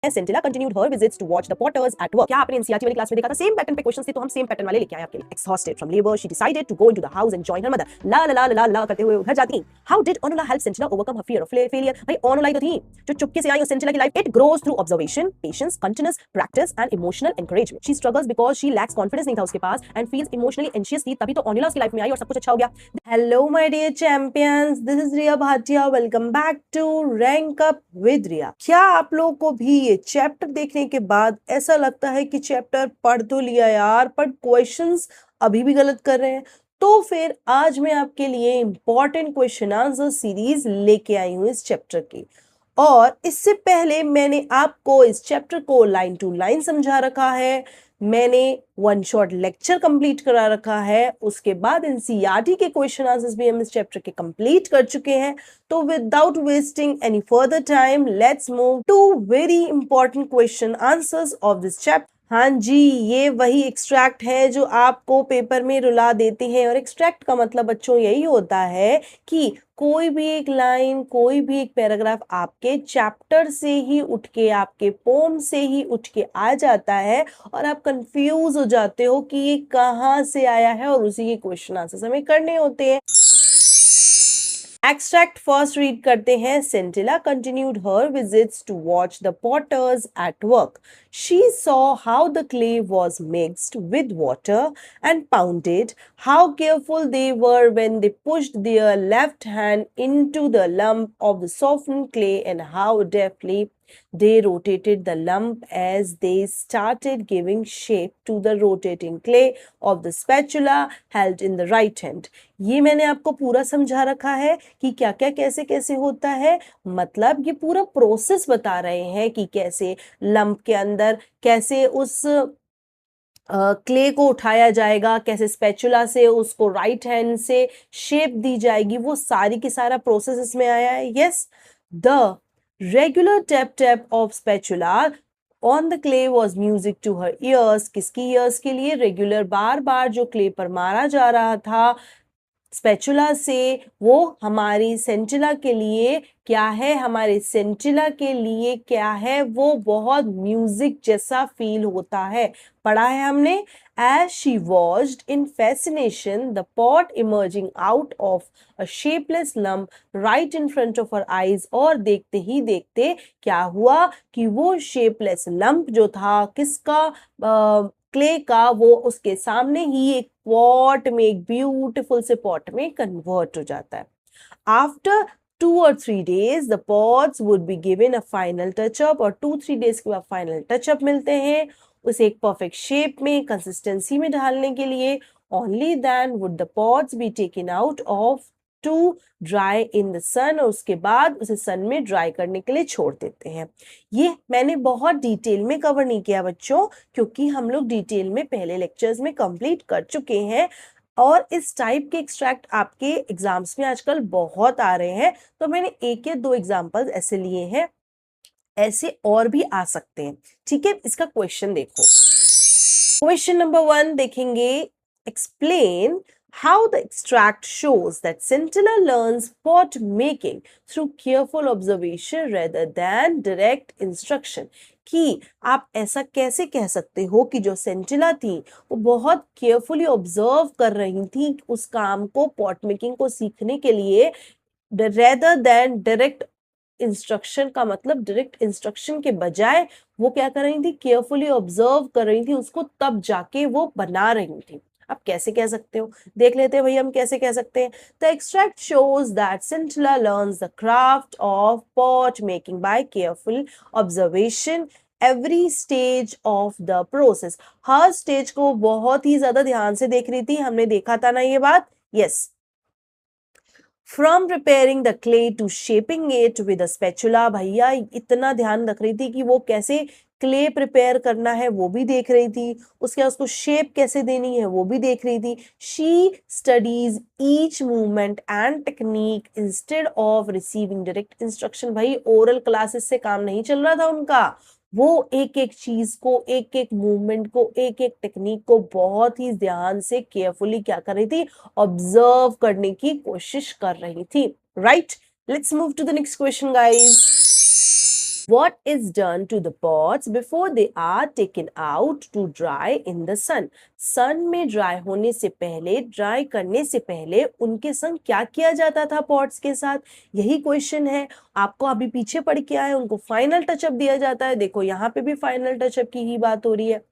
Scintilla continued her visits to watch the potters at work. क्या आपने NCERT वाली class में देखा था? सेम पैटर्न पे क्वेश्चंस थे तो हम सेम पैटर्न वाले लेके आए आपके लिए. Exhausted from labor, she decided to go into the house and join her mother. ला ला ला ला ला करते हुए घर जाती. How did Onula help Scintilla overcome her fear of failure? भाई Onula ही तो थी जो चुपके से आई और Scintilla की life. It grows through observation, patience, continuous practice and emotional encouragement. She struggles because she lacks confidence नहीं था उसके पास and feels emotionally anxious थी. तभी तो Onula उसकी लाइफ में आई और सब कुछ अच्छा हो गया. Hello my dear champions, this is Riya Bhatia. Welcome back to Rank Up with Riya. क्या आप लोगों को भी ये चैप्टर देखने के बाद ऐसा लगता है कि चैप्टर पढ़ तो लिया यार पर क्वेश्चंस अभी भी गलत कर रहे हैं? तो फिर आज मैं आपके लिए इंपॉर्टेंट क्वेश्चन आंसर सीरीज लेके आई हूँ इस चैप्टर की. और इससे पहले मैंने आपको इस चैप्टर को लाइन टू लाइन समझा रखा है. मैंने वन शॉट लेक्चर कंप्लीट करा रखा है. उसके बाद एनसीईआरटी के क्वेश्चन आंसर्स भी हम इस चैप्टर के कंप्लीट कर चुके हैं. तो without wasting any further time let's move to very important question answers of this chapter. हाँ जी, ये वही एक्सट्रैक्ट है जो आपको पेपर में रुला देते हैं. और एक्सट्रैक्ट का मतलब बच्चों यही होता है कि कोई भी एक लाइन, कोई भी एक पैराग्राफ आपके चैप्टर से ही उठ के, आपके पोम से ही उठ के आ जाता है और आप कंफ्यूज हो जाते हो कि ये कहाँ से आया है और उसी के क्वेश्चन आंसर्स हमें करने होते हैं. एक्सट्रैक्ट फर्स्ट रीड करते हैं. Scintilla continued her visits to watch the potters at work. She saw how the clay was mixed with water and pounded, how careful they were when they pushed their left hand into the lump of the softened clay and how deftly they rotated the lump as they started giving shape to the rotating clay of the spatula held in the right hand. ये मैंने आपको पूरा समझा रखा है कि क्या क्या कैसे कैसे होता है. मतलब ये पूरा प्रोसेस बता रहे हैं कि कैसे लंप के अंदर कैसे उस क्ले को उठाया जाएगा, कैसे स्पैचुला से उसको राइट हैंड से शेप दी जाएगी. वो सारी की सारा प्रोसेस इसमें आया है. Yes, the regular tap tap of spatula on the clay was music to her ears. किसकी ईयर्स के लिए? रेगुलर बार बार जो क्ले पर मारा जा रहा था स्पैचुला से, वो हमारी सेंटिला के लिए क्या है? हमारे सेंटिला के लिए क्या है? वो बहुत म्यूजिक जैसा फील होता है. पढ़ा है हमने. As she watched in fascination the pot emerging out of a shapeless lump right in front of her eyes. और देखते ही देखते क्या हुआ कि वो शेपलेस लंप जो था किसका? क्ले का. वो उसके सामने ही एक पॉट में, एक ब्यूटीफुल से पॉट में कन्वर्ट हो जाता है. After 2 or 3 days the pots would be given a final touch up. और 2-3 days के बाद फाइनल टच अप मिलते हैं उसे एक परफेक्ट शेप में, कंसिस्टेंसी में ढालने के लिए. Only then would the pots be taken out of to dry in the sun. और उसके बाद उसे सन में ड्राई करने के लिए छोड़ देते हैं. ये मैंने बहुत डिटेल में कवर नहीं किया बच्चों, क्योंकि हम लोग डिटेल में पहले लेक्चर्स में कंप्लीट कर चुके हैं. और इस टाइप के एक्सट्रैक्ट आपके एग्जाम्स में आजकल बहुत आ रहे हैं. तो मैंने 1 या 2 एग्जाम्पल्स ऐसे लिए हैं. ऐसे और भी आ सकते हैं. ठीक है, इसका क्वेश्चन देखो. क्वेश्चन नंबर 1 देखेंगे. Explain how the extract shows that Scintilla learns pot making through careful observation rather than direct instruction. कि आप ऐसा कैसे कह सकते हो कि जो सेंटिला थी वो बहुत केयरफुली ऑब्जर्व कर रही थी उस काम को, पॉट मेकिंग को सीखने के लिए, रेदर देन डायरेक्ट इंस्ट्रक्शन. का मतलब डायरेक्ट इंस्ट्रक्शन के बजाय वो क्या कर रही थी? केयरफुली ऑब्जर्व कर रही थी उसको, तब जाके वो बना रही थी. आप कैसे कह सकते हो? देख लेते हैं भाई हम कैसे कह सकते हैं. The extract shows that Scintilla learns the craft of pot making by careful observation every stage of the process. Her stage को बहुत ही ज्यादा ध्यान से देख रही थी. हमने देखा था ना ये बात. Yes. From preparing the clay to shaping it with a spatula. भैया इतना ध्यान रख रही थी कि वो कैसे क्ले प्रिपेयर करना है वो भी देख रही थी, उसके बाद उसको शेप कैसे देनी है वो भी देख रही थी. She studies each movement and technique instead of receiving direct instruction. भाई ओरल क्लासेस से काम नहीं चल रहा था उनका. वो एक एक चीज को, एक एक मूवमेंट को, एक एक टेक्निक को बहुत ही ध्यान से केयरफुली क्या कर रही थी? ऑब्जर्व करने की कोशिश कर रही थी. Right. Let's move to the next question guys. What is done to the pots before they are taken out to dry in the sun? सन में ड्राई होने से पहले, ड्राई करने से पहले उनके संग क्या किया जाता था पॉट्स के साथ? यही क्वेश्चन है। आपको अभी पीछे पढ़ के आए, उनको फाइनल टचअप दिया जाता है। देखो यहाँ पे भी फाइनल टचअप की ही बात हो रही है।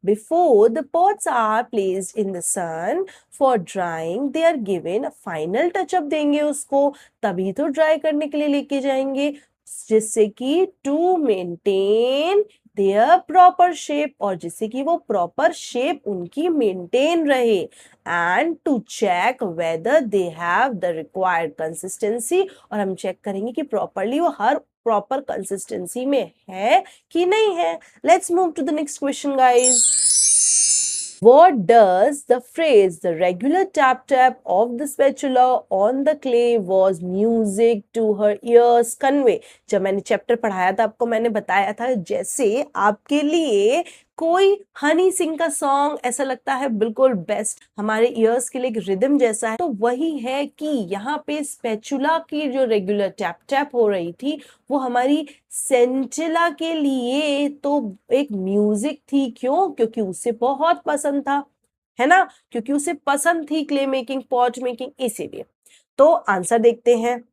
Before the pots are placed in the sun for drying, they are given a final touch-up देंगे उसको, तभी तो ड्राई करने के लिए लेके जाएंगे, जिससे कि to maintain their proper shape, और जिससे कि वो प्रॉपर शेप उनकी मेंटेन रहे, and to check whether they have the required consistency, और हम चेक करेंगे कि प्रॉपरली वो हर प्रॉपर कंसिस्टेंसी में है कि नहीं है। Let's move to the next question guys. What does the phrase the regular tap tap of the spatula on the clay was music to her ears convey? जब मैंने चैप्टर पढ़ाया था आपको, मैंने बताया था जैसे आपके लिए कोई हनी सिंह का सॉन्ग ऐसा लगता है बिल्कुल बेस्ट, हमारे ईयर्स के लिए एक रिदम जैसा है, तो वही है कि यहाँ पे स्पैचुला की जो रेगुलर टैप टैप हो रही थी वो हमारी सेंटिला के लिए तो एक म्यूजिक थी। क्यों? क्योंकि उसे बहुत पसंद था, है ना, क्योंकि उसे पसंद थी क्ले मेकिंग, पॉट मेकिंग, इसीलिए। तो आंसर देखते हैं।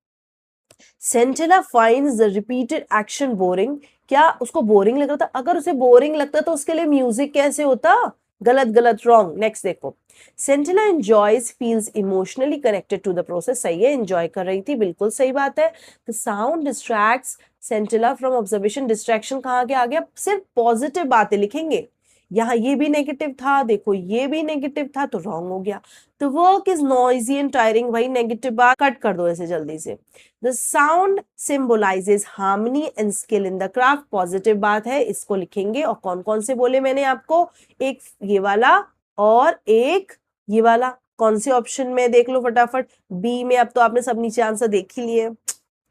Sentila finds the repeated action boring. क्या उसको बोरिंग लग रहा था? अगर उसे बोरिंग लगता तो उसके लिए म्यूजिक कैसे होता? गलत गलत, रॉन्ग। नेक्स्ट देखो। Sentila enjoys, feels emotionally connected to the process. सही है, एंजॉय कर रही थी, बिल्कुल सही बात है। The sound distracts Sentila from observation. Distraction कहाँ के आ गया? सिर्फ पॉजिटिव बातें लिखेंगे। यहाँ ये भी नेगेटिव था, देखो ये भी नेगेटिव था, तो रॉन्ग हो गया। The work is noisy and tiring, वही नेगेटिव बात, कट कर दो ऐसे जल्दी से। The sound symbolises harmony and skill in the craft, positive बात है, इसको लिखेंगे। और कौन कौन से बोले मैंने आपको? एक ये वाला और एक ये वाला। कौन से ऑप्शन में? देख लो फटाफट। बी में। अब तो आपने सब नीचे आंसर देख ही लिए।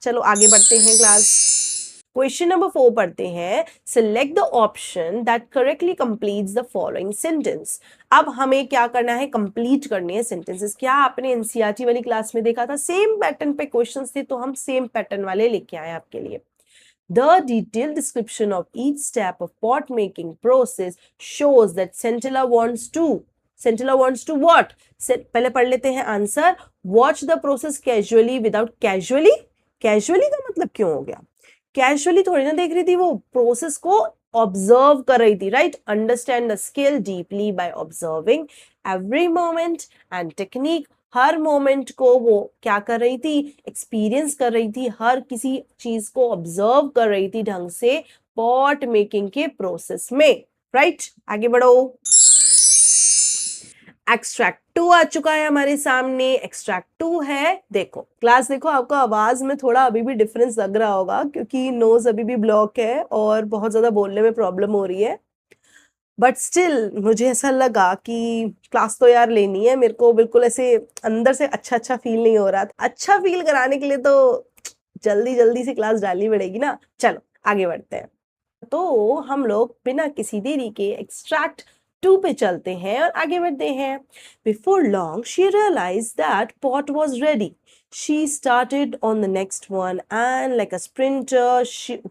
चलो आगे बढ़ते हैं क्लास। क्वेश्चन नंबर 4 पढ़ते हैं। Select the option that correctly completes the following sentence. अब हमें क्या करना है? कंप्लीट करने हैं सेंटेंसेस। क्या आपने एनसीईआरटी वाली क्लास में देखा था? सेम पैटर्न पे क्वेश्चंस थे, तो हम सेम पैटर्न वाले लेके आए आपके लिए। The detailed description of each step of pot making process shows that Scintilla wants to what? पहले पढ़ लेते हैं answer. Watch the process casually without casually। Casually का मतलब क्यों हो गया? कैजुअली थोड़ी ना देख रही थी, वो प्रोसेस को ऑब्जर्व कर रही थी, right. Understand the skill deeply by observing every moment and technique. Her moment को वो क्या कर रही थी? एक्सपीरियंस कर रही थी, हर किसी चीज को ऑब्जर्व कर रही थी ढंग से पॉट मेकिंग के प्रोसेस में, राइट। आगे बढ़ो। एक्सट्रैक्ट 2 आ चुका है हमारे सामने। एक्सट्रैक्ट 2 है, देखो क्लास देखो, आपको आवाज में थोड़ा अभी भी डिफरेंस लग रहा होगा क्योंकि नोज अभी भी ब्लॉक है और बहुत ज्यादा बोलने में प्रॉब्लम हो रही है, बट स्टिल मुझे ऐसा लगा कि क्लास तो यार लेनी है मेरे को। बिल्कुल ऐसे अंदर से अच्छा अच्छा फील नहीं हो रहा था। अच्छा फील कराने के लिए तो जल्दी जल्दी से क्लास डालनी पड़ेगी ना। चलो आगे बढ़ते हैं। तो हम लोग बिना किसी देरी के एक्सट्रैक्ट 2 पे चलते हैं और आगे बढ़ते हैं। Before long she realize that pot was ready. She started on the next one and like a sprinter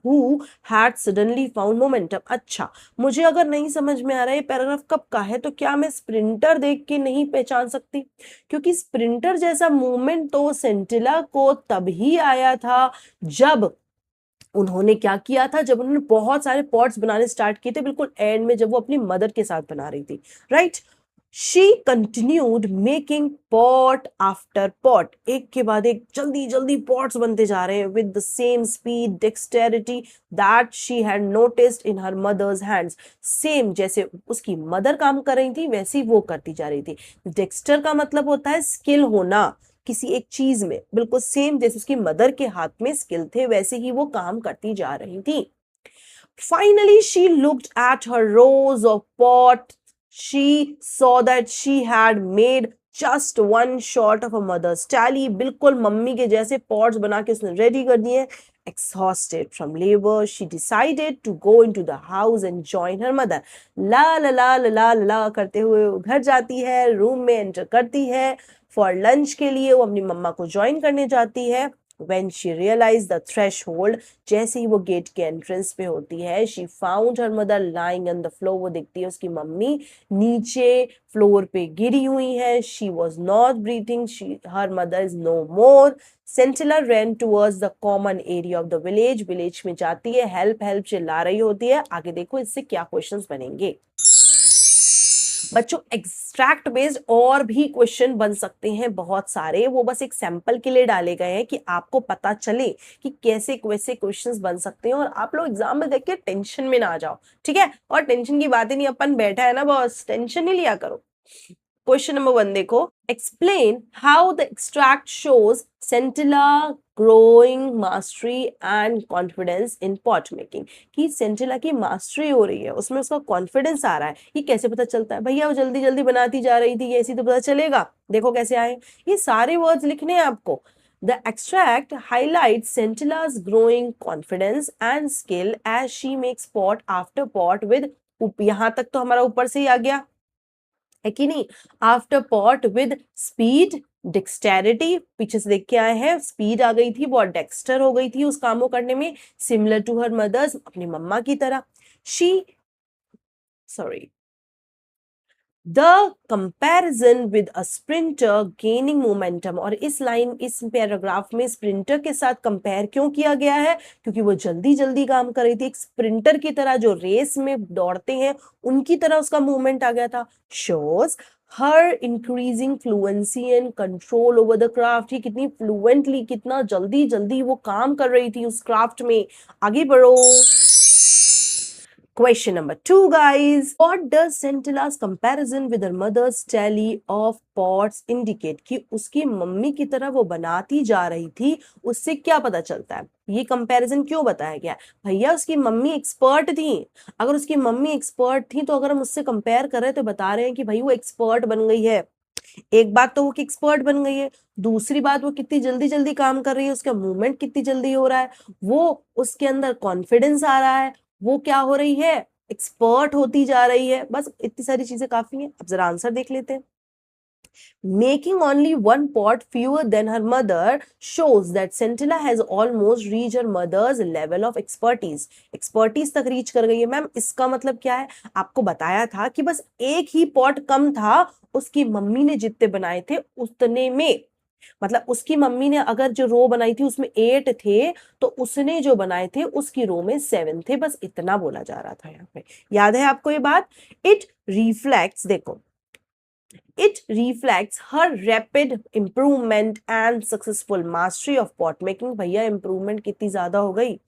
who had suddenly found momentum। अच्छा, मुझे अगर नहीं समझ में आ रहा है ये पैराग्राफ कब का है, तो क्या मैं स्प्रिंटर देख के नहीं पहचान सकती? क्योंकि स्प्रिंटर जैसा मूवमेंट तो सेंटिला को तभी आया था जब उन्होंने क्या किया था, जब उन्होंने बहुत सारे पॉट्स बनाने स्टार्ट किए थे, बिल्कुल एंड में जब वो अपनी मदर के साथ बना रही थी, right. She continued making pot after pot. एक के बाद एक जल्दी जल्दी पॉट्स बनते जा रहे हैं with the same speed dexterity that she had noticed in her mother's hands. Same जैसे उसकी मदर काम कर रही थी वैसे ही वो करती जा रही थी। डेक्स्टर का मतलब होता है स्किल होना किसी एक चीज में, बिल्कुल सेम जैसे उसकी मदर के हाथ में स्किल थे वैसे ही वो काम करती जा रही थी। Finally, she looked at her rows of pots. She saw that she had made just one short of a mother's tally। बिल्कुल मम्मी के जैसे पॉट्स बना के उसने रेडी कर दिए। Exhausted from labor, she decided to go into the house and join her mother। ला ला ला ला ला ला करते हुए वो घर जाती है, रूम में एंटर करती है। फॉर लंच के लिए वो अपनी मम्मा को ज्वाइन करने जाती है। When she realized the threshold, जैसे ही वो गेट के एंट्रेंस पे होती है, she found her mother lying on the floor. वो देखती है उसकी मम्मी नीचे फ्लोर पे गिरी हुई है. She was not breathing. Her mother is no more. Scintilla ran towards the common area of the village. Village में जाती है, हेल्प हेल्प चिल्ला रही होती है. आगे देखो इससे क्या क्वेश्चंस बनेंगे. बच्चों एक्सट्रैक्ट बेस्ड और भी क्वेश्चन बन सकते हैं बहुत सारे, वो बस एक सैंपल के लिए डाले गए हैं कि आपको पता चले कि कैसे वैसे क्वेश्चंस बन सकते हैं और आप लोग एग्जाम में देख के टेंशन में ना आ जाओ. ठीक है, और टेंशन की बात ही नहीं, अपन बैठा है ना बॉस, टेंशन नहीं लिया करो. क्वेश्चन नंबर 1 देखो. Explain how the extract shows Sentila growing mastery and confidence in pot making. कि सेंटिला की मास्टरी हो रही है, उसमें उसका कॉन्फिडेंस आ रहा है. ये कैसे पता चलता है भैया? वो जल्दी जल्दी बनाती जा रही थी, ऐसी तो पता चलेगा. देखो कैसे आए, ये सारे वर्ड्स लिखने हैं आपको. The extract highlights Centilla's growing confidence and skill as she makes pot after pot with यहां तक तो हमारा ऊपर से ही आ गया है कि नहीं. आफ्टर पॉट विद स्पीड डिक्सटेरिटी, पीछे से देख के आए हैं, स्पीड आ गई थी, बहुत डेक्स्टर हो गई थी उस काम को करने में. सिमिलर टू हर मदर्स, अपनी मम्मा की तरह. The comparison with a sprinter gaining momentum. और इस पैराग्राफ में स्प्रिंटर के साथ कंपेयर क्यों किया गया है? क्योंकि वो जल्दी जल्दी काम कर रही थी, एक स्प्रिंटर की तरह जो रेस में दौड़ते हैं उनकी तरह उसका मूवमेंट आ गया था. Shows her increasing fluency and control over the craft. ही कितनी फ्लुएंटली, कितना जल्दी जल्दी वो काम कर रही थी उस क्राफ्ट में. आगे बढ़ो. Question number 2, guys. What does Centilla's comparison with her mother's tally of pots indicate? कि उसकी मम्मी की तरह वो बनाती जा रही थी, उससे क्या पता चलता है? ये कंपैरिजन क्यों बताया गया? भैया उसकी मम्मी एक्सपर्ट थी. अगर उसकी मम्मी एक्सपर्ट थी तो अगर हम उससे कंपेयर कर रहे हैं तो बता रहे हैं कि भाई वो एक्सपर्ट बन गई है. एक बात तो वो कि एक्सपर्ट बन गई है, दूसरी बात वो कितनी जल्दी जल्दी काम कर रही है, उसका मूवमेंट कितनी जल्दी हो रहा है, वो उसके अंदर कॉन्फिडेंस आ रहा है, वो क्या हो रही है, एक्सपर्ट होती जा रही है. बस इतनी सारी चीजें काफी हैं. अब जरा आंसर देख लेते हैं. Making only one pot fewer than her mother shows that Scintilla has almost reached her mother's level of expertise. Expertise तक रीच कर गई है. मैम इसका मतलब क्या है? आपको बताया था कि बस एक ही पॉट कम था उसकी मम्मी ने जितने बनाए थे उतने में. मतलब उसकी मम्मी ने अगर जो रो बनाई थी उसमें 8 थे तो उसने जो बनाए थे उसकी रो में 7 थे. बस इतना बोला जा रहा था यहाँ पे. याद है आपको ये बात? इट रिफ्लेक्ट्स, देखो, it reflects her rapid improvement and successful mastery of pot making. भैया improvement कितनी ज्यादा हो गई,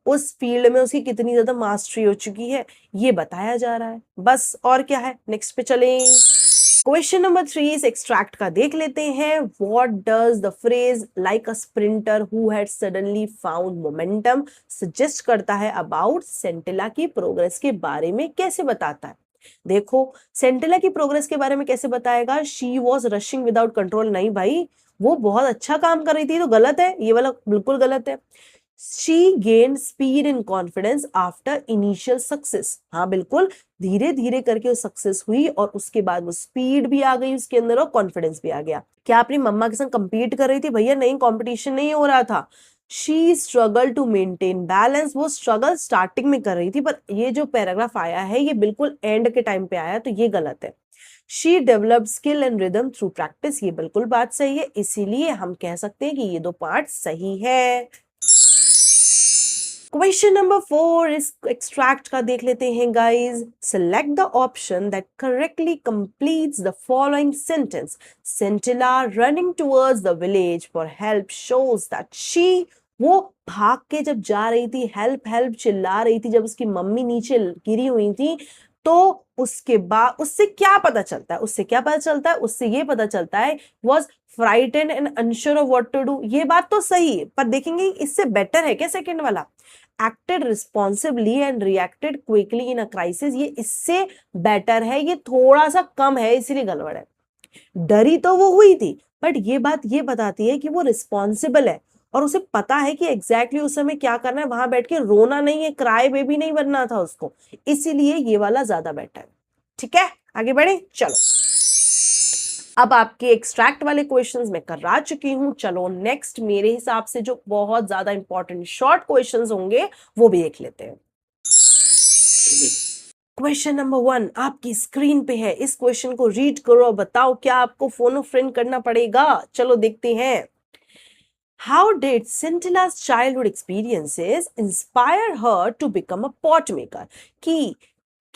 उस फील्ड में उसकी कितनी ज्यादा मास्टरी हो चुकी है, ये बताया जा रहा है. बस और क्या है. नेक्स्ट पे चलें. क्वेश्चन नंबर 3 इस एक्सट्रैक्ट का देख लेते हैं. What does the phrase like a sprinter who had suddenly found momentum suggest करता है अबाउट सेंटिला की प्रोग्रेस के बारे में? कैसे बताता है? देखो सेंटिला की प्रोग्रेस के बारे में कैसे बताएगा? She was rushing without control. नहीं भाई, वो बहुत अच्छा काम कर रही थी, तो गलत है, ये वाला बिल्कुल गलत है. She gain speed and confidence after initial success. हाँ बिल्कुल, धीरे धीरे करके वो सक्सेस हुई और उसके बाद वो स्पीड भी आ गई उसके अंदर और कॉन्फिडेंस भी आ गया. क्या अपनी मम्मा के साथ कंपीट कर रही थी? भैया नहीं, कंपटीशन नहीं हो रहा था. She struggle to maintain balance. वो स्ट्रगल स्टार्टिंग में कर रही थी, पर ये जो पैराग्राफ आया है ये बिल्कुल एंड के टाइम पे आया, तो ये गलत है. She develop skill and rhythm through practice. ये बिल्कुल बात सही है, इसीलिए हम कह सकते हैं कि ये दो पार्ट सही है. क्वेश्चन नंबर 4 इस एक्सट्रैक्ट का देख लेते हैं guys. Select the option that correctly completes the following sentence. Scintilla running towards the village for help shows that she, वो भाग के जब जा रही थी, हेल्प हेल्प चिल्ला रही थी जब उसकी मम्मी नीचे गिरी हुई थी, तो उसके बाद उससे क्या पता चलता है? उससे क्या पता चलता है? उससे ये पता चलता है was frightened and unsure of what to do. ये बात तो सही है, पर देखेंगे इससे बेटर है क्या सेकंड वाला? Acted responsibly and reacted quickly in a crisis. ये इससे बेटर है, ये थोड़ा सा कम है, इसीलिए गड़बड़ है. डरी तो वो हुई थी, बट ये बात ये बताती है कि वो रिस्पॉन्सिबल है और उसे पता है कि एग्जैक्टली उस समय क्या करना है. वहां बैठ के रोना नहीं है, क्राई बेबी नहीं बनना था उसको, इसीलिए ये वाला ज्यादा बेटर है. ठीक है, आगे बढ़े, चलो. अब आपके एक्सट्रैक्ट वाले क्वेश्चंस मैं करा चुकी हूं। चलो नेक्स्ट मेरे हिसाब से जो बहुत ज्यादा इंपॉर्टेंट शॉर्ट क्वेश्चंस होंगे वो भी देख लेते हैं। क्वेश्चन नंबर 1 आपकी स्क्रीन पे है। इस क्वेश्चन को रीड करो और बताओ क्या आपको फोन फ्रेंड करना पड़ेगा। चलो देखते हैं। How did Scintilla's childhood experiences inspire her to become a pot maker? कि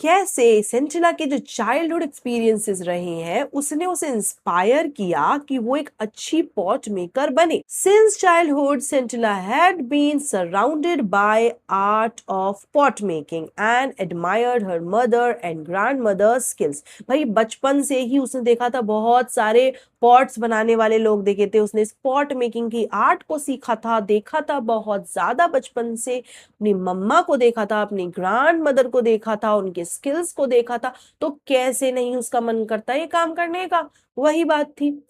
कैसे सेंटिला के जो चाइल्डहुड एक्सपीरियंसेस रहे हैं उसने उसे इंस्पायर किया कि वो एक अच्छी पॉट मेकर बने। Since childhood Sentila had been surrounded by art of pot making and admired her mother and grandmother skills. भाई बचपन से ही उसने देखा था बहुत सारे पॉट्स बनाने वाले लोग देखे थे, उसने पॉट मेकिंग की आर्ट को सीखा था, देखा था बहुत ज्यादा बचपन से, अपनी मम्मा को देखा था, अपनी ग्रैंड मदर को देखा था, उनके स्किल्स को देखा था, तो कैसे नहीं उसका मन करता ये काम करने का। वही बात थी।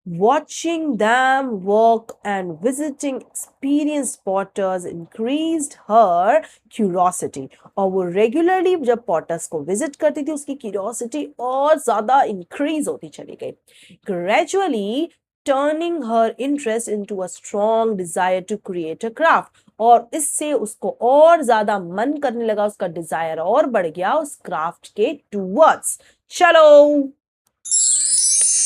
Watching them work and visiting experienced potters increased her curiosity। और वो रेगुलरली जब पॉटर्स को विजिट करती थी उसकी क्यूरियोसिटी और ज्यादा इंक्रीज होती चली गई। Gradually turning her interest into a strong desire to create a craft. और इससे उसको और ज्यादा मन करने लगा, उसका डिजायर और बढ़ गया उस क्राफ्ट के टूवर्ड्स। चलो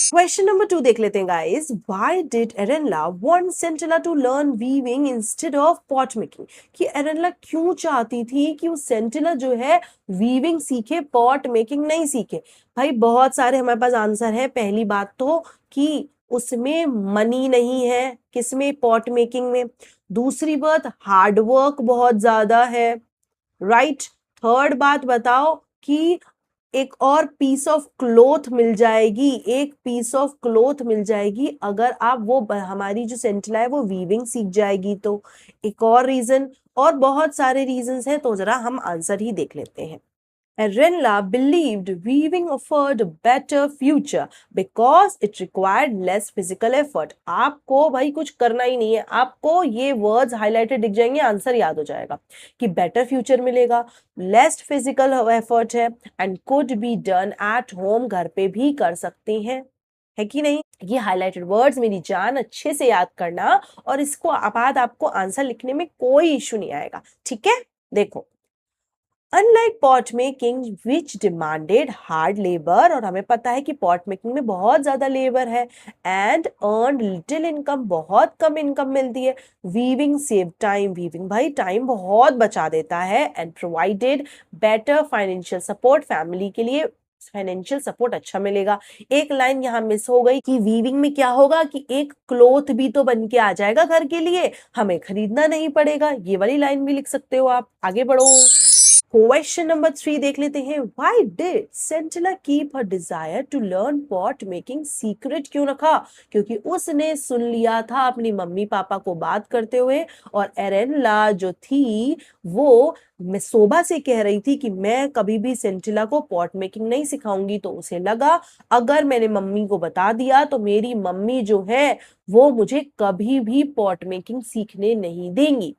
क्वेश्चन नंबर 2 देख लेते हैं guys. Why did Arenla want Sentila to learn weaving instead of pot making? कि एरेनला क्यों चाहती थी कि वो सेंटिला जो है वीविंग सीखे, पॉट मेकिंग नहीं सीखे? भाई बहुत सारे हमारे पास आंसर है। पहली बात तो कि उसमें मनी नहीं है, किसमें? पॉट मेकिंग में। दूसरी बात हार्ड वर्क बहुत ज्यादा है, राइट। थर्ड बात बताओ कि एक और पीस ऑफ क्लोथ मिल जाएगी, एक पीस ऑफ क्लोथ मिल जाएगी अगर आप वो हमारी जो सेंटिला है वो वीविंग सीख जाएगी तो। एक और रीजन, और बहुत सारे रीजंस हैं, तो जरा हम आंसर ही देख लेते हैं। Renla believed weaving offered a better future because it required less physical effort। आपको भाई कुछ करना ही नहीं है, आपको ये वर्ड्स हाईलाइटेड दिख जाएंगे, आंसर याद हो जाएगा कि बेटर फ्यूचर मिलेगा, लेस फिजिकल एफर्ट है, and could be done at home, घर पे भी कर सकते हैं, है कि नहीं? ये हाईलाइटेड वर्ड्स मेरी जान अच्छे से याद करना, और इसको बाद आपको आंसर लिखने में कोई इश्यू नहीं आएगा, ठीक है? देखो, अनलाइक पॉट मेकिंग विच डिमांडेड हार्ड लेबर, और हमें पता है कि पॉट मेकिंग में बहुत ज्यादा लेबर है, एंड अर्न लिटिल इनकम, बहुत कम इनकम मिलती है। वीविंग सेव टाइम, वीविंग भाई टाइम बहुत बचा देता है, and provided better financial support, family के लिए फाइनेंशियल सपोर्ट अच्छा मिलेगा। एक लाइन यहाँ मिस हो गई कि वीविंग में क्या होगा कि एक क्लोथ भी तो बन के आ जाएगा घर के लिए, हमें खरीदना नहीं पड़ेगा। ये वाली लाइन भी लिख सकते हो आप। आगे बढ़ो। क्वेश्चन नंबर 3 देख लेते हैं। Why did Scintilla keep her desire to learn pot making secret? क्यों रखा? क्योंकि उसने सुन लिया था अपनी मम्मी पापा को बात करते हुए, और एरेनला जो थी वो सोबा से कह रही थी कि मैं कभी भी सेंटिला को पॉट मेकिंग नहीं सिखाऊंगी। तो उसे लगा अगर मैंने मम्मी को बता दिया तो मेरी मम्मी जो है वो मुझे कभी भी पॉट मेकिंग सीखने नहीं देंगी।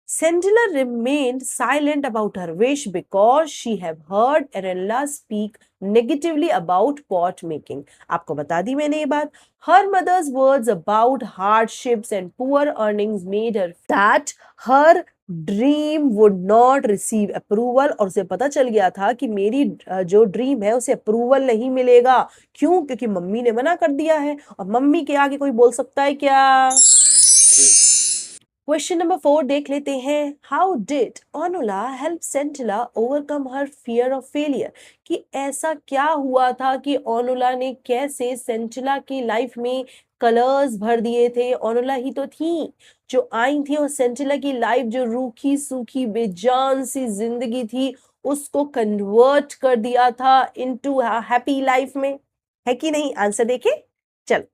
Sandila remained silent about her wish because she had heard Arella speak negatively about pot making। आपको बता दी मैंने ये बात। Her mother's words about hardships and poor earnings made her that her dream would not receive approval, और उसे पता चल गया था कि मेरी जो ड्रीम है उसे अप्रूवल नहीं मिलेगा। क्यों? क्योंकि मम्मी ने मना कर दिया है, और मम्मी के आगे कोई बोल सकता है क्या? क्वेश्चन नंबर 4 देख लेते हैं। How did Onula help Sentila overcome her fear of failure? कि ऐसा क्या हुआ था कि ओनुला ने कैसे सेंटिला की लाइफ में कलर्स भर दिए थे? ओनुला ही तो थी जो आई थी और सेंटिला की लाइफ जो रूखी सूखी बेजान सी जिंदगी थी उसको कन्वर्ट कर दिया था इनटू हैप्पी लाइफ में, है कि नहीं? आंसर देखे। चल,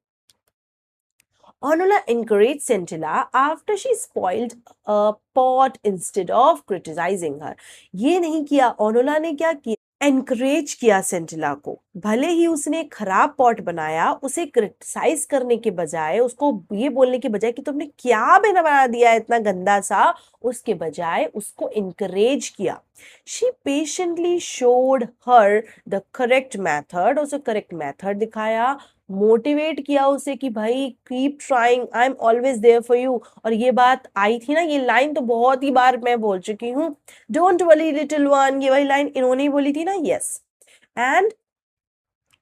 Onula encouraged Scintilla after she spoiled a pot instead of criticizing her। ये नहीं किया, ओनुला ने क्या किया? एनकरेज किया सेंटिला को। भले ही उसने खराब पॉट बनाया, उसे क्रिटिसाइज करने के बजाय, उसको ये बोलने के बजाय कि तुमने क्या बना दिया है इतना गंदा सा, उसके बजाय उसको इनकरेज किया। She patiently showed her the correct method, उसे करेक्ट मेथड दिखाया, मोटिवेट किया उसे कि भाई keep trying, I am always there for you. और ये बात आई थी ना, ये लाइन तो बहुत ही बार मैं बोल चुकी हूँ, डोंट वरी लिटिल वन, ये वही लाइन इन्होंने ही बोली थी ना, yes. And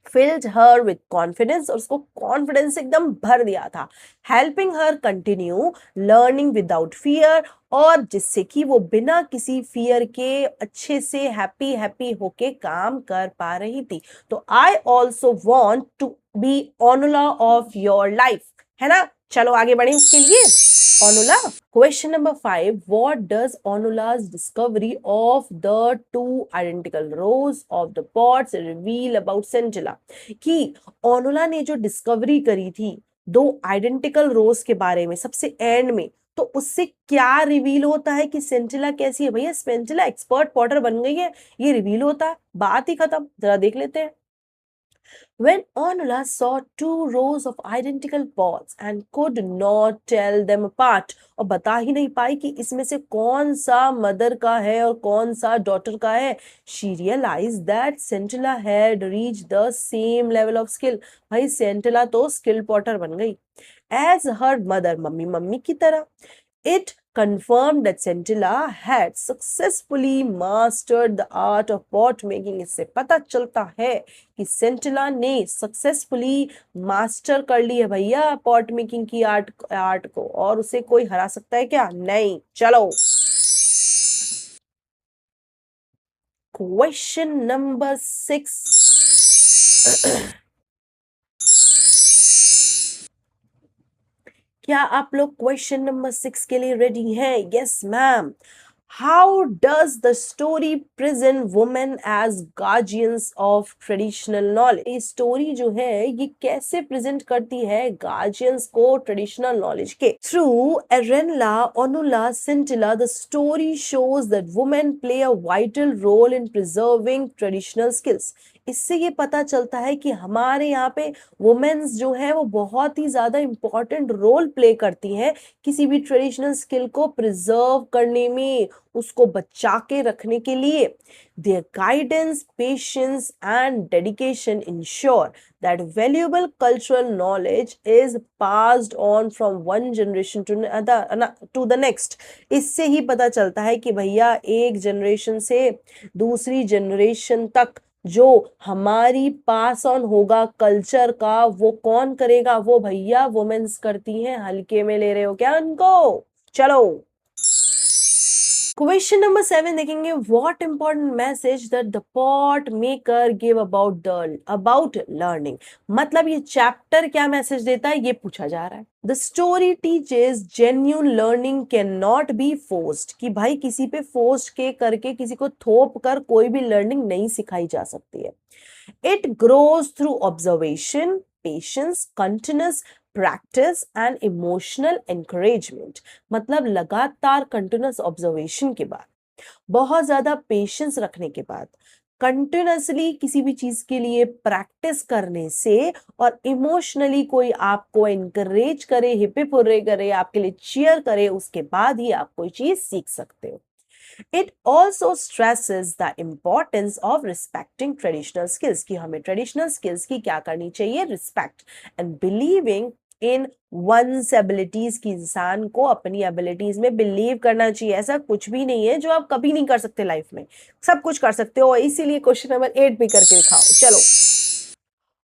filled her with confidence, और उसको कॉन्फिडेंस एकदम भर दिया था, helping her continue learning without fear, और जिससे कि वो बिना किसी फियर के अच्छे से हैप्पी हैप्पी होके काम कर पा रही थी। तो I also want to be Onula of your life, है ना। चलो आगे बढ़े इसके लिए। Onula. Question number 5. What does Onula's discovery of the two identical rows of the pots reveal about Scintilla? कि Onula ने जो डिस्कवरी करी थी दो आइडेंटिकल रोज के बारे में सबसे एंड में, तो उससे क्या रिवील होता है कि सेंटिला कैसी है। भैया सेंटिला एक्सपर्ट पॉटर बन गई है, ये रिवील होता है, बात ही खत्म। जरा देख लेते हैं। When Onula saw two rows of identical pots and could not tell them apart, और बता ही नहीं पाई कि इसमें से कौन सा मदर का है और कौन सा डॉटर का है, she realized that Scintilla had reached the same level of skill। भाई सेंटिला तो स्किल पॉटर बन गई, as her mother, mummy mummy की तरह। It confirmed that Scintilla had successfully mastered the art of pot making। इससे पता चलता है कि सेंटिला ने सक्सेसफुली मास्टर कर ली है भैया पॉट मेकिंग की आर्ट को, और उसे कोई हरा सकता है क्या? नहीं। चलो क्वेश्चन नंबर 6। क्या आप लोग क्वेश्चन नंबर 6 के लिए रेडी हैं? Yes ma'am. How does the story present women as guardians of traditional knowledge? ये स्टोरी जो है ये कैसे प्रेजेंट करती है गार्जियंस को ट्रेडिशनल नॉलेज के through? Arenla, Onula, Sentila, the story shows that women play a vital role in preserving traditional skills. इससे ये पता चलता है कि हमारे यहाँ पे वुमेन्स जो है वो बहुत ही ज्यादा इंपॉर्टेंट रोल प्ले करती हैं किसी भी ट्रेडिशनल स्किल को प्रिजर्व करने में, उसको बचा के रखने के लिए। Their guidance, patience and dedication ensure that valuable cultural knowledge is passed on from one generation to the next. इससे ही पता चलता है कि भैया एक जनरेशन से दूसरी जनरेशन तक जो हमारी पास ऑन होगा कल्चर का, वो कौन करेगा? वो भैया वुमेन्स करती हैं। हल्के में ले रहे हो क्या उनको? चलो क्वेश्चन नंबर 7 देखेंगे। What important message that the pot maker give about learning? मतलब ये चैप्टर क्या मैसेज देता है ये पूछा जा रहा है। The story teaches genuine learning can not be forced, कि भाई किसी पे फोर्स के करके किसी को थोप कर कोई भी लर्निंग नहीं सिखाई जा सकती है। It grows through observation, patience, continuous practice and emotional encouragement. मतलब लगातार कंटिन्यूस ऑब्जर्वेशन के बाद, बहुत ज्यादा पेशेंस रखने के बाद, कंटिन्यूसली किसी भी चीज के लिए प्रैक्टिस करने से, और इमोशनली कोई आपको एनकरेज करे, हिप हुर्रे करे, आपके लिए चीयर करे, उसके बाद ही आप कोई चीज सीख सकते हो। It also stresses the importance of respecting traditional skills, कि हमें traditional skills की क्या करनी चाहिए? Respect and believing in one's abilities, की इंसान को अपनी abilities में believe करना चाहिए। ऐसा कुछ भी नहीं है जो आप कभी नहीं कर सकते लाइफ में, सब कुछ कर सकते हो। इसीलिए क्वेश्चन नंबर 8 भी करके दिखाओ। चलो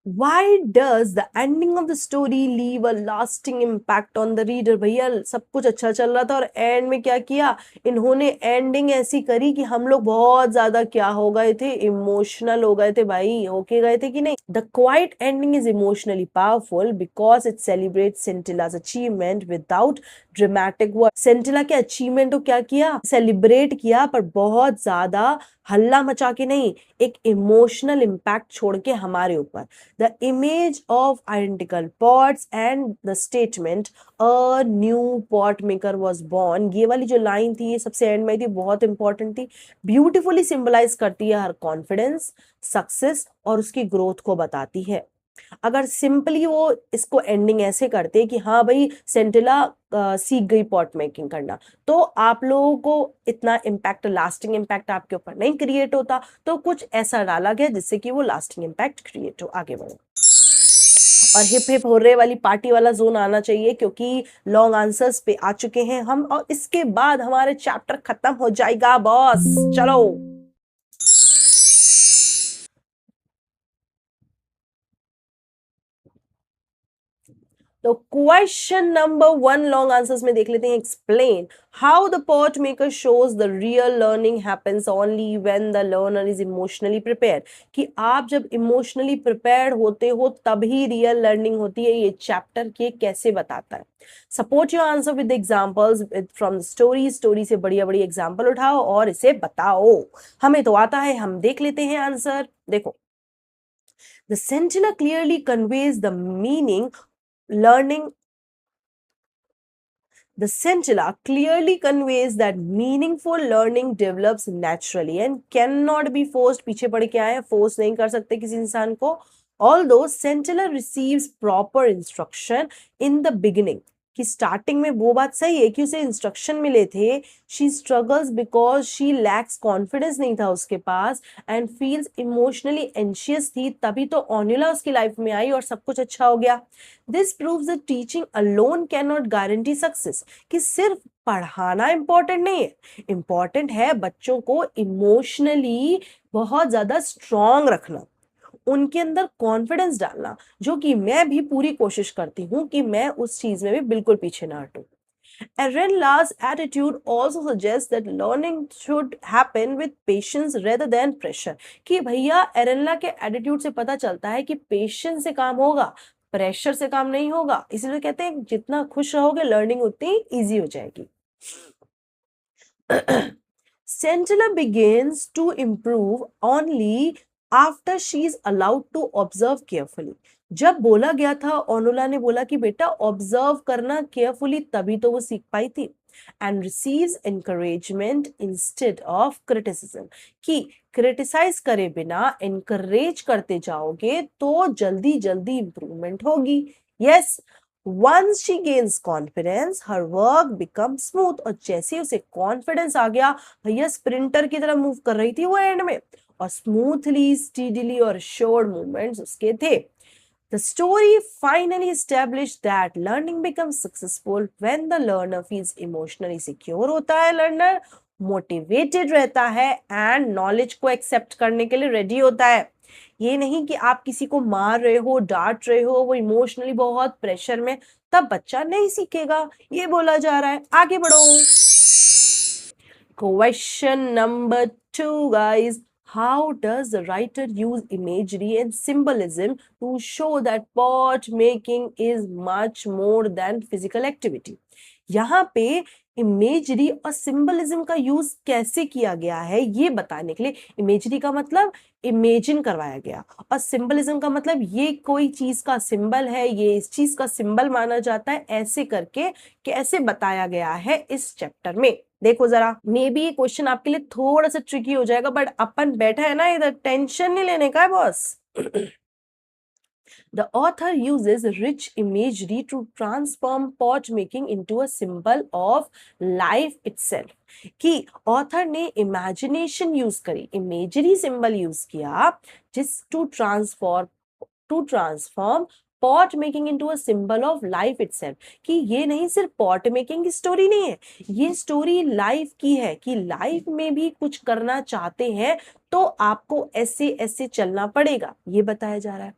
Why does the ending of the story leave a lasting impact on the reader? भैया सब कुछ अच्छा चल रहा था और एंड में क्या किया इन्होंने? एंडिंग ऐसी करी कि हम लोग बहुत ज्यादा क्या हो गए थे? इमोशनल हो गए थे। भाई होके गए थे कि नहीं? The quiet ending is emotionally powerful because it celebrates Scintilla's achievement without dramatic हुआ, सेंटिला के अचीवमेंट को क्या किया, सेलिब्रेट किया, पर बहुत ज्यादा हल्ला मचा के नहीं, एक इमोशनल इम्पैक्ट छोड़ के हमारे ऊपर। The image of identical pots and the statement a new pot maker was born, ये वाली जो लाइन थी ये सबसे एंड में थी, बहुत इंपॉर्टेंट थी, ब्यूटिफुली सिंबलाइज करती है हर कॉन्फिडेंस, सक्सेस और उसकी ग्रोथ को बताती है। अगर सिंपली वो इसको एंडिंग ऐसे करते कि हाँ भाई सेंटिला सीख गई पॉट मेकिंग करना, तो आप लोगों को इतना इम्पैक्ट, लास्टिंग इम्पैक्ट आपके ऊपर नहीं क्रिएट होता। तो कुछ ऐसा डाला गया जिससे कि वो लास्टिंग इम्पैक्ट क्रिएट हो। आगे बढ़ो। और हिप हिप होर्रे वाली पार्टी वाला जोन आना चाहिए, क्योंकि लॉन्ग आंसर्स पे आ चुके हैं हम, और इसके बाद हमारे चैप्टर खत्म हो जाएगा बॉस। चलो। तो क्वेश्चन नंबर 1 लॉन्ग आंसर्स में देख लेते हैं। Explain how the pot maker shows the real learning happens only when the learner is emotionally prepared, कि आप जब इमोशनली प्रिपेयर्ड होते हो तभी रियल लर्निंग होती है। ये चैप्टर के कैसे बताता है। Support your answer with examples from story, story से बढ़िया बढ़िया एग्जांपल उठाओ और इसे बताओ। हमें तो आता है, हम देख लेते हैं आंसर। देखो, the sentinel clearly conveys the meaning learning. The scintilla clearly conveys that meaningful learning develops naturally and cannot be forced. पीछे पड़ के आए हैं, force नहीं कर सकते किसी इंसान को। Although scintilla receives proper instruction in the beginning, कि स्टार्टिंग में वो बात सही है कि उसे इंस्ट्रक्शन मिले थे। She struggles because she lakhs confidence नहीं था उसके पास, एंड फील्स इमोशनली एंशियस थी, तभी तो ऑन्युला उसकी लाइफ में आई और सब कुछ अच्छा हो गया। This proves that teaching alone can not guarantee success, कि सिर्फ पढ़ाना इंपॉर्टेंट नहीं है, इंपॉर्टेंट है बच्चों को इमोशनली बहुत ज्यादा स्ट्रॉन्ग रखना, उनके अंदर कॉन्फिडेंस डालना, जो कि मैं भी पूरी कोशिश करती हूं कि मैं उस चीज में भी बिल्कुल पीछे ना हटूं। Arella's attitude also suggests that learning should happen with patience rather than pressure, कि भैया एरेला के एटीट्यूड से पता चलता है कि पेशेंस से काम होगा, प्रेशर से काम नहीं होगा। इसीलिए कहते हैं जितना खुश रहोगे लर्निंग उतनी इजी हो जाएगी। Centilla begins to improve only after she is allowed to observe carefully. जब बोला गया था, ओनुला ने बोला कि बेटा ऑब्जर्व करना केयरफुली, तभी तो वो सीख पाई थी। And receives encouragement instead of criticism, कि क्रिटिसाइज करे बिना एनकरेज करते जाओगे तो जल्दी जल्दी इंप्रूवमेंट होगी। Yes, Once she gains confidence, her work becomes smooth. और जैसे उसे कॉन्फिडेंस आ गया, भैया स्प्रिंटर की तरह मूव कर रही थी वो एंड में, और स्मूथली, स्टीडीली और श्योर्ड मूवमेंट्स उसके थे। The story finally established that learning becomes successful when the learner feels emotionally secure होता है, learner मोटिवेटेड रहता है एंड नॉलेज को एक्सेप्ट करने के लिए रेडी होता है। ये नहीं कि आप किसी को मार रहे हो, डांट रहे हो, वो इमोशनली बहुत प्रेशर में, तब बच्चा नहीं सीखेगा, ये बोला जा रहा है। आगे बढ़ो। Question number 2 guys, how does the writer use imagery and symbolism to show that pot making is much more than physical activity? यहाँ पे इमेजरी और सिंबलिज्म का यूज कैसे किया गया है ये बताने के लिए, इमेजरी का मतलब इमेजिन करवाया गया, और सिंबलिज्म का मतलब ये कोई चीज का सिंबल है, ये इस चीज का सिंबल माना जाता है, ऐसे करके कैसे बताया गया है इस चैप्टर में। देखो जरा, मे बी ये क्वेश्चन आपके लिए थोड़ा सा ट्रिकी हो जाएगा, बट अपन बैठा है ना इधर, टेंशन नहीं लेने का है boss. The author uses rich imagery to transform pot making into a symbol of life itself. कि ऑथर ने इमेजिनेशन यूज करी, इमेजरी सिंबल यूज किया, जिस to transform pot making into a symbol of life itself, कि ये नहीं सिर्फ pot making की स्टोरी नहीं है, ये स्टोरी लाइफ की है, कि लाइफ में भी कुछ करना चाहते हैं तो आपको ऐसे ऐसे चलना पड़ेगा, ये बताया जा रहा है।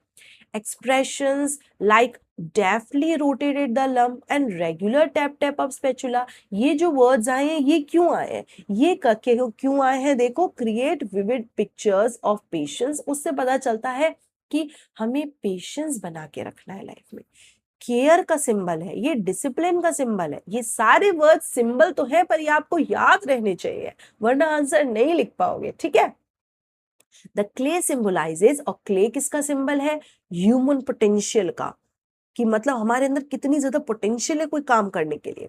Expressions like deftly rotated the lump and regular tap of spatula, ये जो words आए हैं ये क्यों आए हैं, ये क्यों आए हैं, देखो, create vivid pictures of patience, उससे पता चलता है कि हमें पेशेंस बना के रखना है लाइफ में, केयर का सिंबल है, ये डिसिप्लिन का सिंबल है। ये सारे वर्ड सिंबल तो है, पर ये आपको याद रहने चाहिए, वरना आंसर नहीं लिख पाओगे, ठीक है। द क्ले सिंबलाइजेज, और क्ले किसका सिंबल है? ह्यूमन पोटेंशियल का, कि मतलब हमारे अंदर कितनी ज्यादा पोटेंशियल है कोई काम करने के लिए।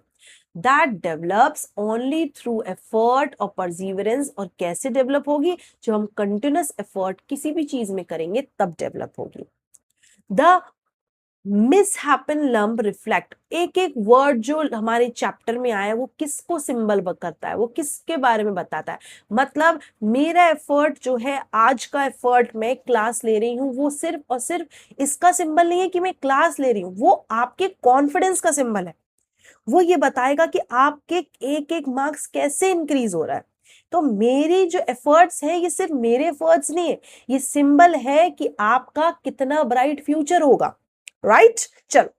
That develops only through effort और परसिवरेंस, और कैसे डेवलप होगी? जब हम कंटिन्यूस एफर्ट किसी भी चीज में करेंगे तब डेवलप होगी। द मिसहैपन लंप रिफ्लेक्ट, एक एक वर्ड जो हमारे चैप्टर में आया है वो किसको सिंबल करता है, वो किसके बारे में बताता है। मतलब मेरा एफर्ट जो है, आज का एफर्ट मैं क्लास ले रही हूँ, वो सिर्फ और सिर्फ इसका सिंबल नहीं है कि मैं क्लास ले रही हूँ, वो आपके कॉन्फिडेंस का सिंबल है। वो ये बताएगा कि आपके एक एक मार्क्स कैसे इंक्रीज हो रहा है। तो मेरी जो एफर्ट्स है, ये सिर्फ मेरे एफर्ट्स नहीं है, ये सिंबल है कि आपका कितना ब्राइट फ्यूचर होगा, राइट। चलो,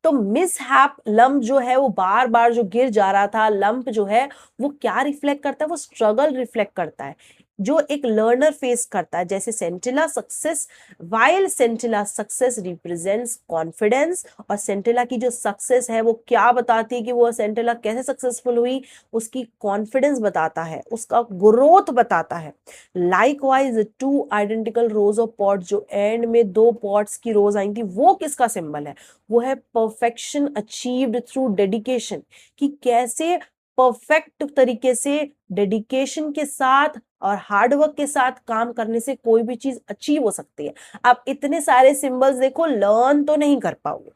तो मिसहैप लंप जो है, वो बार बार जो गिर जा रहा था, लंप जो है वो क्या रिफ्लेक्ट करता है? वो स्ट्रगल रिफ्लेक्ट करता है जो एक लर्नर फेस करता है। जैसे Sentila success, while Sentila success represents confidence, और सेंटिला की जो सक्सेस है वो क्या बताती है कि वो सेंटिला कैसे सक्सेसफुल हुई? उसकी कॉन्फिडेंस बताता है, उसका ग्रोथ बताता है। Likewise two identical rose of pot, जो एंड में दो पॉट्स की रोज आई थी, वो किसका सिंबल है? वो है परफेक्शन अचीव्ड थ्रू डेडिकेशन, कि कैसे परफेक्ट तरीके से डेडिकेशन के साथ और हार्डवर्क के साथ काम करने से कोई भी चीज अचीव हो सकती है। आप इतने सारे सिंबल्स देखो, लर्न तो नहीं कर पाओगे,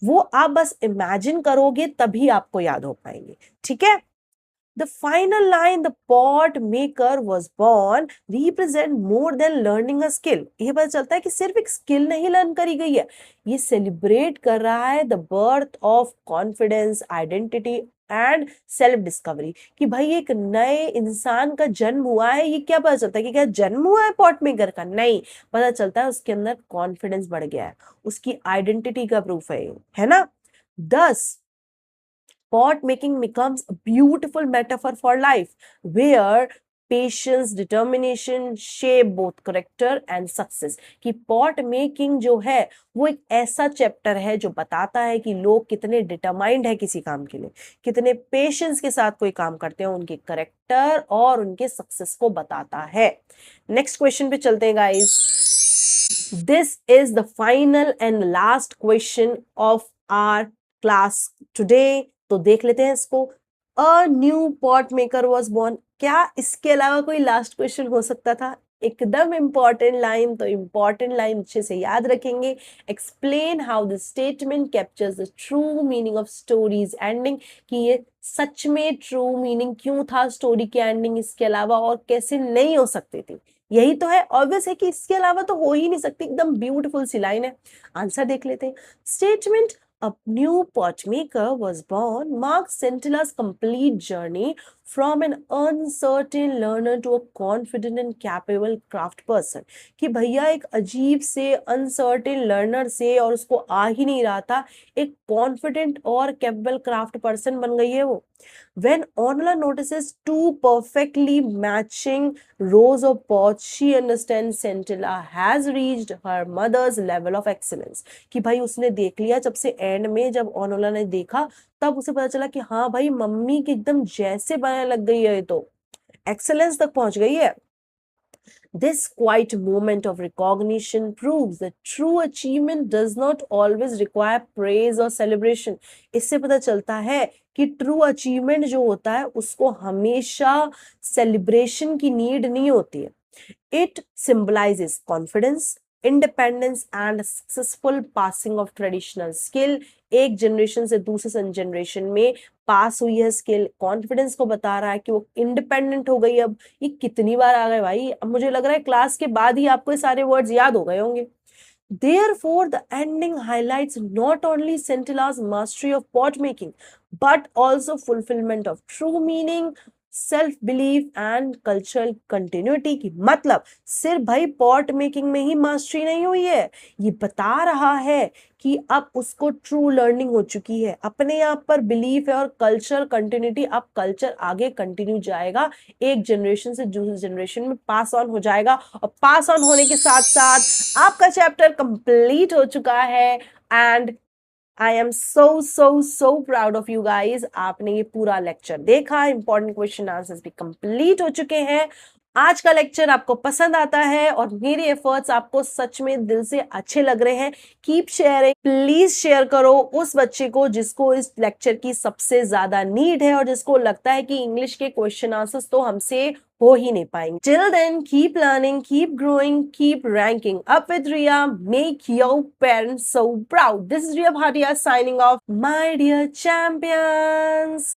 वो आप बस इमेजिन करोगे तभी आपको याद हो पाएंगे, ठीक है। The final line, the pot maker was born, represent more than learning a skill. ये पता चलता है कि सिर्फ एक स्किल नहीं लर्न करी गई है, ये सेलिब्रेट कर रहा है the birth of confidence, identity and self discovery, कि भाई एक नए इंसान का जन्म हुआ है। ये क्या पता चलता है कि क्या जन्म हुआ है पॉट मेकर का? नहीं, पता चलता है उसके अंदर कॉन्फिडेंस बढ़ गया है, उसकी आइडेंटिटी का प्रूफ है ना। 10, pot making becomes a beautiful metaphor for life, where patience, determination shape both character and success. कि pot making जो है वो एक ऐसा चैप्टर है जो बताता है कि लोग कितने डिटरमाइंड है किसी काम के लिए, कितने पेशेंस के साथ कोई काम करते हैं, उनके करेक्टर और उनके सक्सेस को बताता है। नेक्स्ट क्वेश्चन पे चलते हैं गाइस। This is the final and last question of our class today. तो देख लेते हैं इसको। A new pot maker was born, क्या इसके अलावा कोई लास्ट क्वेश्चन हो सकता था? एकदम इंपॉर्टेंट लाइन, तो इंपॉर्टेंट लाइन अच्छे से याद रखेंगे। Explain how the statement captures the true meaning of stories ending, कि ये सच में ट्रू मीनिंग क्यों था स्टोरी की एंडिंग इसके अलावा, और कैसे नहीं हो सकती थी। यही तो है, ऑब्वियस है कि इसके अलावा तो हो ही नहीं सकती। एकदम ब्यूटीफुल सी लाइन है। आंसर देख लेते हैं। Statement a new potmaker was born marks Scintilla's complete journey from an uncertain learner to a confident and capable craft person, कि भैया एक अजीब से अनसर्टेन लर्नर से, और उसको आ ही नहीं रहा था, एक कॉन्फिडेंट और कैपेबल क्राफ्ट पर्सन बन गई है वो। When Ornella notices two perfectly matching rows of pots, she understands Scintilla has reached her mother's level of excellence. कि भाई उसने देख लिया, जब से एंड में जब ऑर्नेला ने देखा तब उसे पता चला कि हाँ भाई मम्मी के एकदम जैसे बनाने लग गई है, ये तो एक्सेलेंस तक पहुंच गई है। This quiet moment of recognition proves that true achievement does not always require praise or celebration. इससे पता चलता है कि ट्रू अचीवमेंट जो होता है उसको हमेशा सेलिब्रेशन की नीड नहीं होती है। It symbolizes confidence, independence and successful passing of traditional skill. एक जनरेशन से दूसरे जनरेशन में पास हुई है स्किल, कॉन्फिडेंस को बता रहा है कि वो इंडिपेंडेंट हो गई। अब ये कितनी बार आ गए भाई, अब मुझे लग रहा है क्लास के बाद ही आपको ये सारे वर्ड्स याद हो गए होंगे। Therefore, the ending highlights not only Scintilla's mastery of pot making, but also fulfillment of true meaning, self belief and cultural continuity की। मतलब सिर्फ भाई पॉट मेकिंग में ही मास्टरी नहीं हुई है, ये बता रहा है कि अब उसको ट्रू लर्निंग हो चुकी है, अपने आप पर बिलीफ है और कल्चर कंटिन्यूटी, अब कल्चर आगे कंटिन्यू जाएगा, एक जनरेशन से दूसरी जनरेशन में पास ऑन हो जाएगा, और पास ऑन होने के साथ साथ आपका चैप्टर कंप्लीट हो चुका है। And I am so proud of you guys. आपने ये पूरा लेक्चर देखा, इंपॉर्टेंट क्वेश्चन आंसर्स भी कंप्लीट हो चुके हैं। आज का लेक्चर आपको पसंद आता है और मेरे एफर्ट्स आपको सच में दिल से अच्छे लग रहे हैं, कीप शेयरिंग, प्लीज शेयर करो उस बच्चे को जिसको इस लेक्चर की सबसे ज्यादा नीड है और जिसको लगता है कि इंग्लिश के क्वेश्चन आंसर्स तो हमसे हो ही नहीं पाएंगे। Till then keep learning, keep growing, keep ranking up with Riya, make your parents so proud. This is Riya Bhatia signing off, my dear champions.